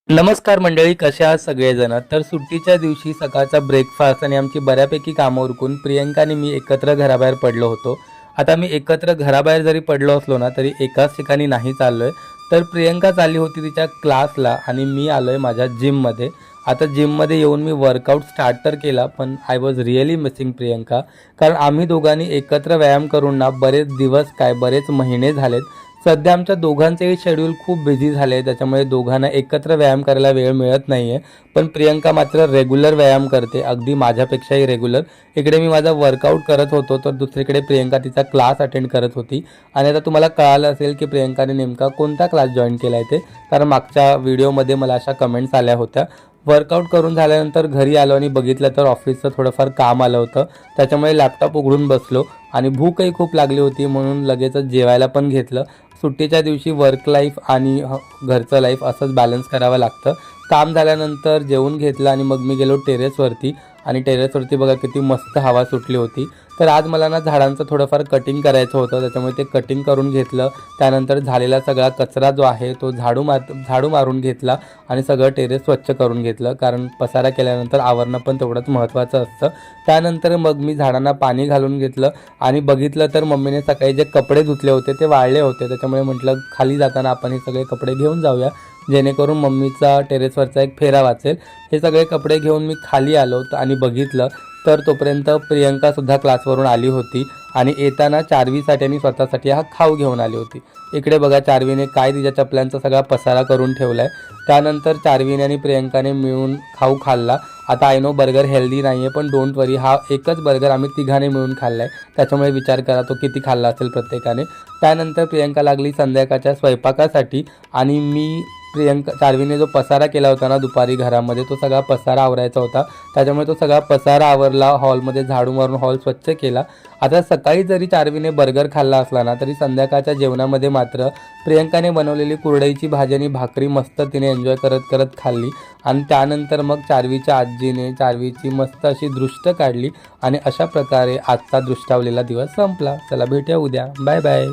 नमस्कार मंडळी, कसे आहात सगळेजण? तर सुट्टीच्या दिवशी सकाळचा ब्रेकफास्ट आणि आमची बऱ्यापैकी कामं उरकून प्रियंका आणि मी एकत्र घराबाहेर पडलो होतो. आता मी एकत्र घराबाहेर जरी पडलो असलो ना, तरी एकाच ठिकाणी नाही चाललोय. तर प्रियंका चालली होती तिच्या क्लासला आणि मी आलोय माझ्या जिममध्ये. आता जिममध्ये येऊन मी वर्कआउट स्टार्ट तर केला, पण I was really missing Priyanka. कारण आम्ही दोघांनी एकत्र व्यायाम करून ना बरेच दिवस बरेच महिने झालेत. सध्या आमच्या दोघांचेही शेड्यूल खूप बिझी झाले आहे, त्याच्यामुळे दोघांना एकत्र व्यायाम करायला वेळ मिळत नाही आहे. पण प्रियंका मात्र रेग्युलर व्यायाम करते, अगदी माझ्यापेक्षाही रेग्युलर. इकडे मी माझा वर्कआउट करत होतो, तर दुसरीकडे प्रियंका तिचा क्लास अटेंड करत होती. आणि आता तुम्हाला कळालं असेल की प्रियंकाने नेमका कोणता क्लास जॉईन केला आहे ते, कारण मागच्या व्हिडिओमध्ये मला अशा कमेंट्स आल्या होत्या. वर्कआउट करून झाल्यानंतर घरी आलो आणि बघितलं तर ऑफिसचं थोडंफार काम आलं होतं, त्याच्यामुळे लॅपटॉप उघडून बसलो आणि भूकही खूप लागली होती, म्हणून लगेचच जेवायला पण घेतलं. सुट्टीच्या दिवशी वर्क लाईफ आणि घरचं लाईफ असंच बॅलन्स करावं लागतं. काम झाल्यानंतर जेवून घेतलं आणि मग मी गेलो टेरेसवरती. आणि टेरेसवरती बघा किती मस्त हवा सुटली होती. तर आज मला ना झाडांचं थोडंफार कटिंग करायचं होतं, त्याच्यामुळे ते कटिंग करून घेतलं. त्यानंतर झालेला सगळा कचरा जो आहे तो झाडू मारून घेतला आणि सगळं टेरेस स्वच्छ करून घेतलं, कारण पसारा केल्यानंतर आवरणं पण तेवढंच महत्त्वाचं असतं. त्यानंतर मग मी झाडांना पाणी घालून घेतलं आणि बघितलं तर मम्मीने सकाळी जे कपडे धुतले होते ते वाळले होते, त्याच्यामुळे म्हटलं खाली जाताना आपण हे सगळे कपडे घेऊन जाऊया, जेणेकरून मम्मीचा टेरेसवरचा एक फेरा वाचेल. हे सगळे कपडे घेऊन मी खाली आलो आणि बघितलं तर तोपर्यंत प्रियंकासुद्धा क्लासवरून आली होती आणि येताना चार्वीसाठी आणि स्वतःसाठी हा खाऊ घेऊन आली होती. इकडे बघा चार्वीने तिच्या चपल्यांचा सगळा पसारा करून ठेवला आहे. त्यानंतर चार्वीने आणि प्रियंकाने मिळून खाऊ खाल्ला. आता आय नो बर्गर हेल्दी नाही आहे, पण डोंट वरी, हा एकच बर्गर आम्ही तिघाने मिळून खाल्ला आहे, त्याच्यामुळे विचार करा तो किती खाल्ला असेल प्रत्येकाने. त्यानंतर प्रियंका लागली संध्याकाळच्या स्वयंपाकासाठी आणि मी चार्वीने जो पसारा केला होता ना दुपारी घरामध्ये, तो सगळा पसारा आवरायचा होता, त्याच्यामुळे तो सगळा पसारा आवरला. हॉलमध्ये झाडू मारून हॉल स्वच्छ केला. आता सकाळी जरी चार्वीने बर्गर खाल्ला असला ना, तरी संध्याकाळच्या जेवणामध्ये मात्र प्रियंकाने बनवलेली कुरडईची भाजी आणि भाकरी मस्त तिने एन्जॉय करत करत खाल्ली. आणि त्यानंतर मग चार्वीच्या आजीने चार्वीची मस्त अशी दृष्ट काढली आणि अशा प्रकारे आजचा दृष्टावलेला दिवस संपला. चला भेटूया उद्या. Bye bye.